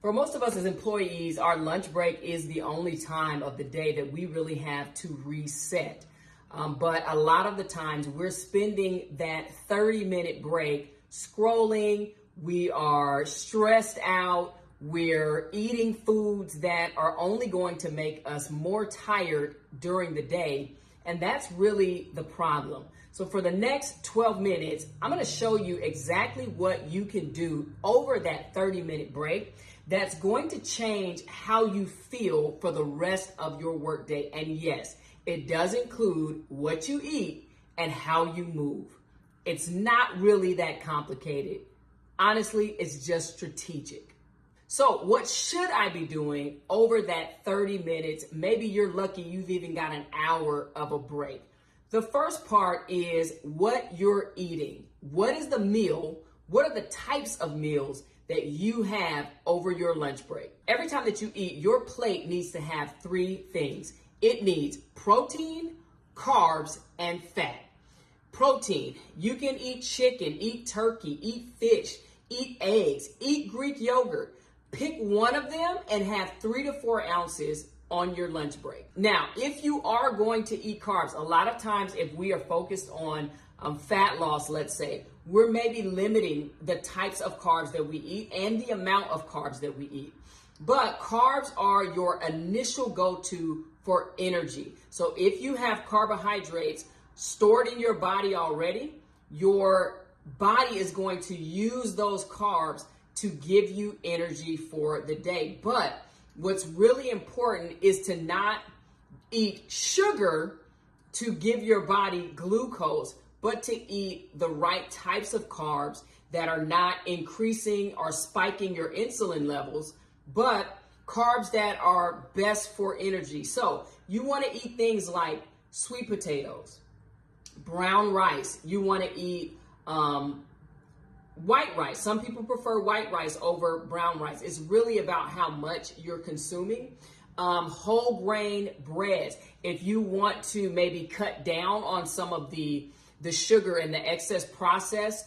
For most of us as employees, our lunch break is the only time of the day that we really have to reset. But a lot of the times we're spending that 30-minute break scrolling, we are stressed out, we're eating foods that are only going to make us more tired during the day. And that's really the problem. So for the next 12 minutes, I'm going to show you exactly what you can do over that 30-minute break that's going to change how you feel for the rest of your workday. And yes, it does include what you eat and how you move. It's not really that complicated. Honestly, it's just strategic. So what should I be doing over that 30 minutes? Maybe you're lucky you've even got an hour of a break. The first part is what you're eating. What is the meal? What are the types of meals that you have over your lunch break? Every time that you eat, your plate needs to have three things. It needs protein, carbs, and fat. Protein, you can eat chicken, eat turkey, eat fish, eat eggs, eat Greek yogurt. Pick one of them and have 3 to 4 ounces on your lunch break. Now, if you are going to eat carbs, a lot of times if we are focused on fat loss, let's say, we're maybe limiting the types of carbs that we eat and the amount of carbs that we eat. But carbs are your initial go-to for energy. So if you have carbohydrates stored in your body already, your body is going to use those carbs to give you energy for the day. But what's really important is to not eat sugar to give your body glucose, but to eat the right types of carbs that are not increasing or spiking your insulin levels, but carbs that are best for energy. So you want to eat things like sweet potatoes, brown rice. You want to eat white rice. Some people prefer white rice over brown rice. It's really about how much you're consuming. Whole grain breads. If you want to maybe cut down on some of the sugar and the excess processed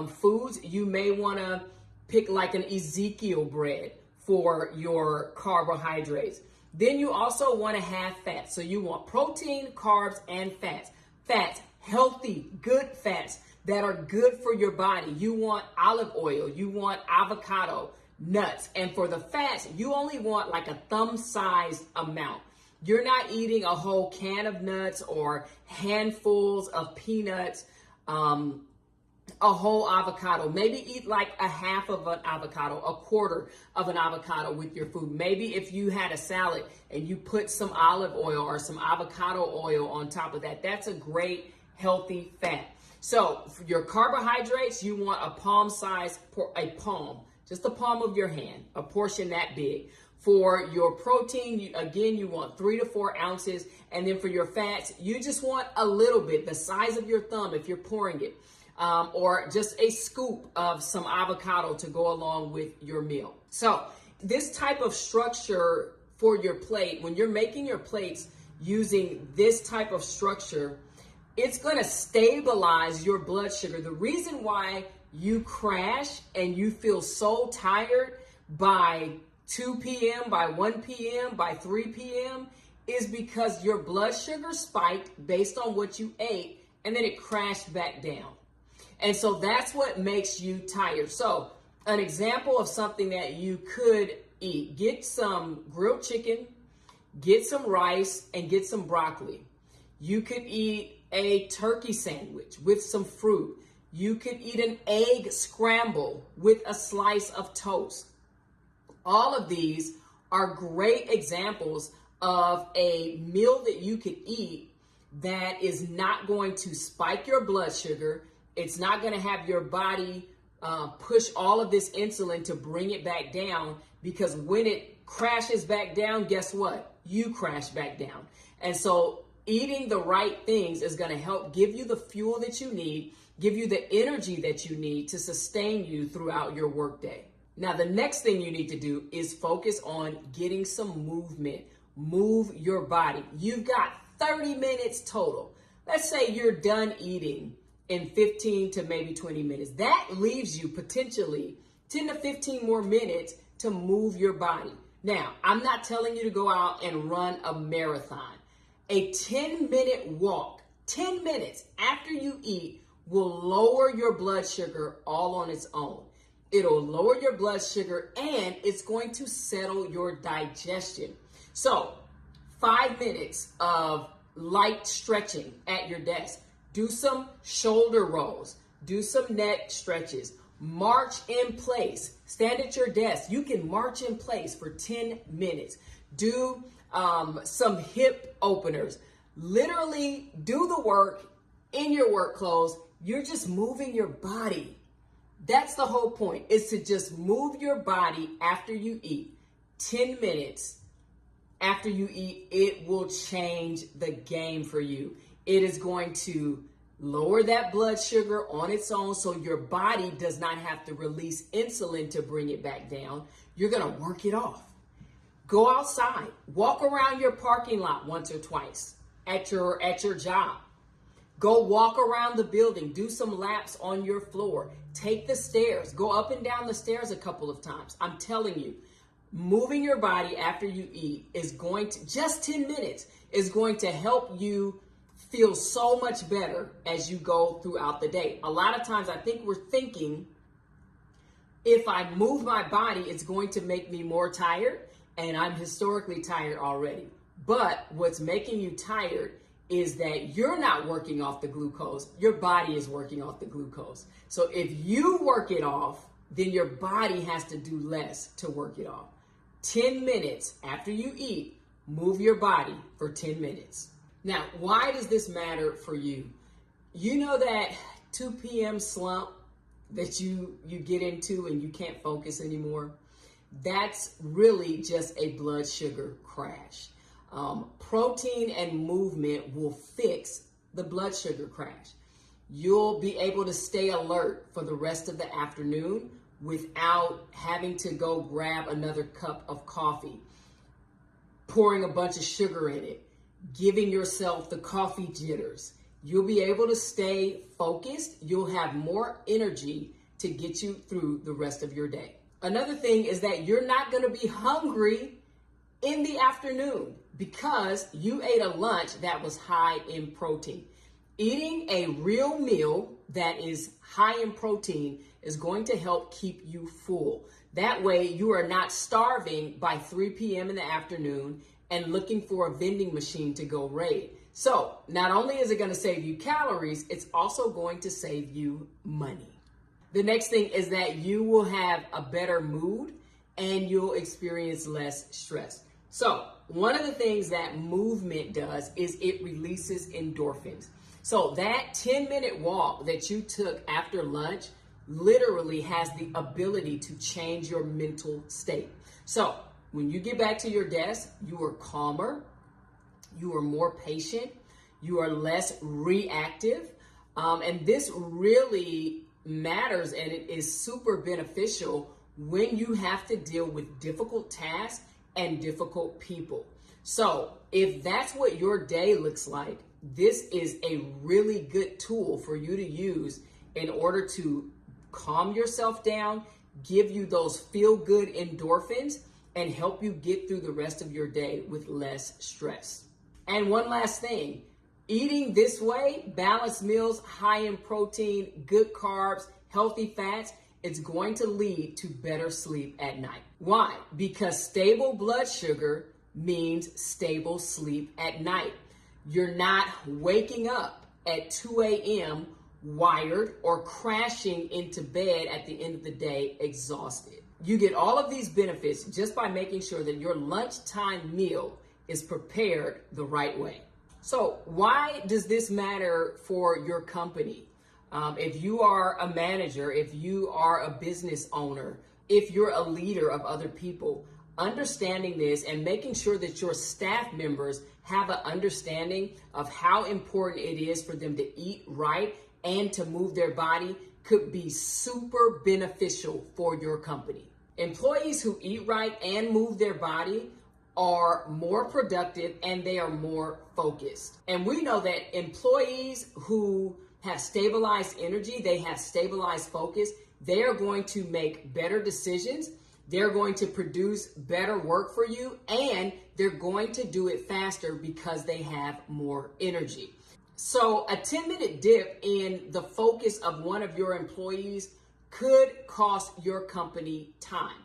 foods, you may want to pick like an Ezekiel bread for your carbohydrates. Then you also want to have fat. So you want protein, carbs, and fats. Fats, healthy, good fats that are good for your body. You want olive oil, you want avocado, nuts. And for the fats, you only want like a thumb-sized amount. You're not eating a whole can of nuts or handfuls of peanuts, a whole avocado. Maybe eat like a half of an avocado, a quarter of an avocado with your food. Maybe if you had a salad and you put some olive oil or some avocado oil on top of that, that's a great healthy fat. So for your carbohydrates, you want a just the palm of your hand, a portion that big. For your protein, you want 3 to 4 ounces. And then for your fats, you just want a little bit, the size of your thumb if you're pouring it, or just a scoop of some avocado to go along with your meal. So this type of structure for your plate, when you're making your plates using this type of structure, it's going to stabilize your blood sugar. The reason why you crash and you feel so tired by 2 p.m., by 1 p.m., by 3 p.m. is because your blood sugar spiked based on what you ate, and then it crashed back down. And so that's what makes you tired. So an example of something that you could eat, get some grilled chicken, get some rice, and get some broccoli. You could eat a turkey sandwich with some fruit. You could eat an egg scramble with a slice of toast. All of these are great examples of a meal that you could eat that is not going to spike your blood sugar. It's not going to have your body push all of this insulin to bring it back down, because when it crashes back down, guess what? You crash back down. And so eating the right things is going to help give you the fuel that you need, give you the energy that you need to sustain you throughout your workday. Now, the next thing you need to do is focus on getting some movement. Move your body. You've got 30 minutes total. Let's say you're done eating in 15 to maybe 20 minutes. That leaves you potentially 10 to 15 more minutes to move your body. Now, I'm not telling you to go out and run a marathon. A 10-minute walk, 10 minutes after you eat, will lower your blood sugar all on its own. It'll lower your blood sugar and it's going to settle your digestion. So, 5 minutes of light stretching at your desk. Do some shoulder rolls. Do some neck stretches. March in place. Stand at your desk. You can march in place for 10 minutes. Do some hip openers. Literally do the work in your work clothes. You're just moving your body. That's the whole point, is to just move your body after you eat. 10 minutes after you eat, it will change the game for you. It is going to lower that blood sugar on its own so your body does not have to release insulin to bring it back down. You're going to work it off. Go outside. Walk around your parking lot once or twice at your job. Go walk around the building. Do some laps on your floor. Take the stairs. Go up and down the stairs a couple of times. I'm telling you, moving your body after you eat is going to, just 10 minutes, is going to help you feel so much better as you go throughout the day. A lot of times I think we're thinking, if I move my body, it's going to make me more tired, and I'm historically tired already. But what's making you tired is that you're not working off the glucose. Your body is working off the glucose. So if you work it off, then your body has to do less to work it off. 10 minutes after you eat, move your body for 10 minutes. Now, why does this matter for you? You know that 2 p.m. slump that you get into and you can't focus anymore? That's really just a blood sugar crash. Protein and movement will fix the blood sugar crash. You'll be able to stay alert for the rest of the afternoon without having to go grab another cup of coffee, pouring a bunch of sugar in it, giving yourself the coffee jitters. You'll be able to stay focused. You'll have more energy to get you through the rest of your day. Another thing is that you're not going to be hungry in the afternoon because you ate a lunch that was high in protein. Eating a real meal that is high in protein is going to help keep you full. That way you are not starving by 3 p.m. in the afternoon and looking for a vending machine to go raid. So not only is it going to save you calories, it's also going to save you money. The next thing is that you will have a better mood and you'll experience less stress. So one of the things that movement does is it releases endorphins. So that 10-minute walk that you took after lunch literally has the ability to change your mental state. So when you get back to your desk, you are calmer, you are more patient, you are less reactive, and this really matters, and it is super beneficial when you have to deal with difficult tasks and difficult people. So if that's what your day looks like, this is a really good tool for you to use in order to calm yourself down, give you those feel-good endorphins, and help you get through the rest of your day with less stress. And one last thing, eating this way, balanced meals, high in protein, good carbs, healthy fats, it's going to lead to better sleep at night. Why? Because stable blood sugar means stable sleep at night. You're not waking up at 2 a.m. wired or crashing into bed at the end of the day exhausted. You get all of these benefits just by making sure that your lunchtime meal is prepared the right way. So why does this matter for your company? If you are a manager, if you are a business owner, if you're a leader of other people, understanding this and making sure that your staff members have an understanding of how important it is for them to eat right and to move their body could be super beneficial for your company. Employees who eat right and move their body are more productive and they are more focused. And we know that employees who have stabilized energy, they have stabilized focus, they are going to make better decisions. They're going to produce better work for you, and they're going to do it faster because they have more energy. So a 10-minute dip in the focus of one of your employees could cost your company time.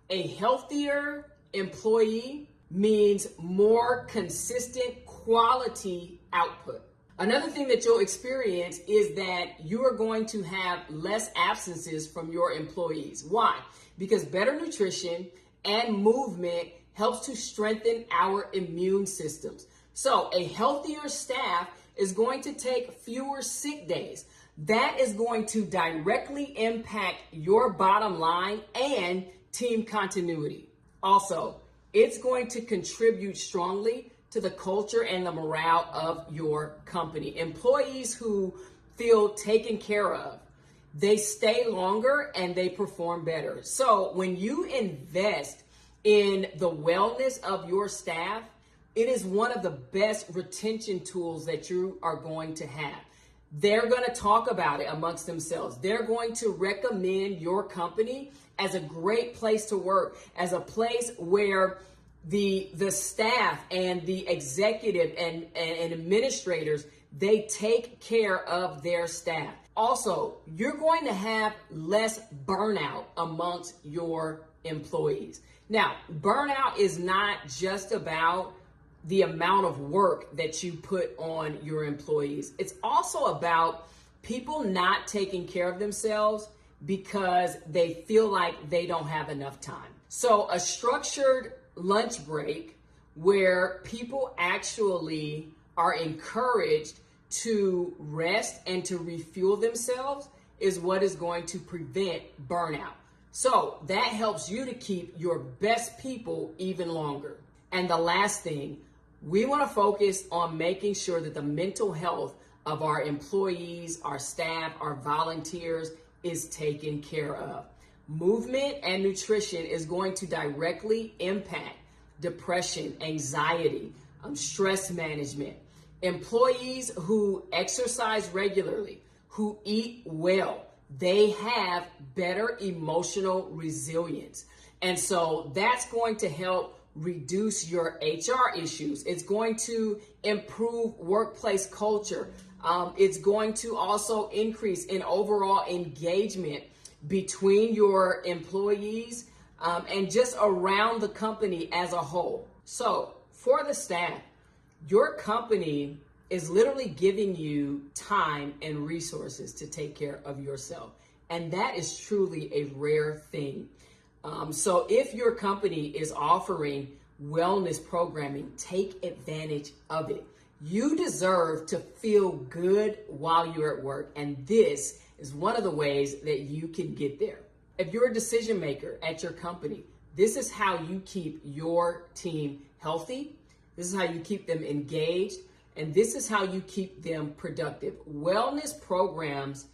A healthier employee means more consistent quality output. Another thing that you'll experience is that you are going to have less absences from your employees. Why? Because better nutrition and movement helps to strengthen our immune systems. So a healthier staff is going to take fewer sick days. That is going to directly impact your bottom line and team continuity. Also, it's going to contribute strongly to the culture and the morale of your company. Employees who feel taken care of, they stay longer and they perform better. So when you invest in the wellness of your staff, it is one of the best retention tools that you are going to have. They're going to talk about it amongst themselves. They're going to recommend your company as a great place to work, as a place where the staff and the executive and administrators, they take care of their staff. Also, you're going to have less burnout amongst your employees. Now, burnout is not just about the amount of work that you put on your employees. It's also about people not taking care of themselves because they feel like they don't have enough time. So a structured lunch break where people actually are encouraged to rest and to refuel themselves is what is going to prevent burnout. So that helps you to keep your best people even longer. And the last thing, we want to focus on making sure that the mental health of our employees, our staff, our volunteers is taken care of. Movement and nutrition is going to directly impact depression, anxiety, stress management. Employees who exercise regularly, who eat well, they have better emotional resilience. And so that's going to help reduce your HR issues. It's going to improve workplace culture. It's going to also increase in overall engagement between your employees and just around the company as a whole. So for the staff, your company is literally giving you time and resources to take care of yourself. And that is truly a rare thing. So if your company is offering wellness programming, take advantage of it. You deserve to feel good while you're at work, and this is one of the ways that you can get there. If you're a decision maker at your company, this is how you keep your team healthy. This is how you keep them engaged, and this is how you keep them productive. Wellness programs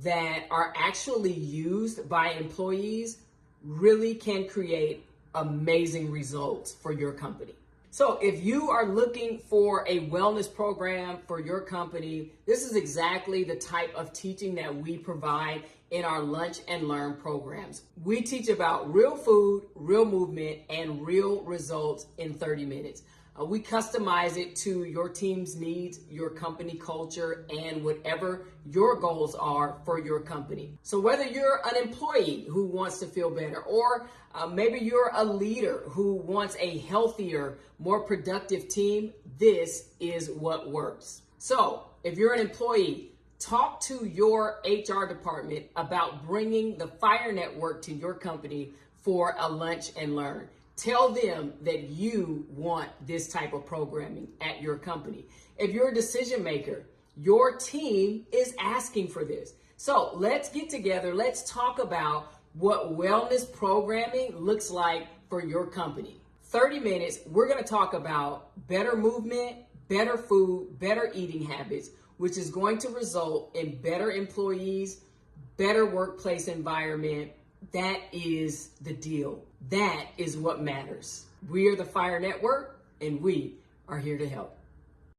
that are actually used by employees really can create amazing results for your company. So if you are looking for a wellness program for your company, this is exactly the type of teaching that we provide in our Lunch and Learn programs. We teach about real food, real movement, and real results in 30 minutes. We customize it to your team's needs, your company culture, and whatever your goals are for your company. So whether you're an employee who wants to feel better, or maybe you're a leader who wants a healthier, more productive team, this is what works. So if you're an employee, talk to your HR department about bringing the Fire Network to your company for a Lunch and Learn. Tell them that you want this type of programming at your company. If you're a decision maker, your team is asking for this. So let's get together. Let's talk about what wellness programming looks like for your company. 30 minutes, we're going to talk about better movement, better food, better eating habits, which is going to result in better employees, better workplace environment. That is the deal. That is what matters. We are the Fire Network, and we are here to help.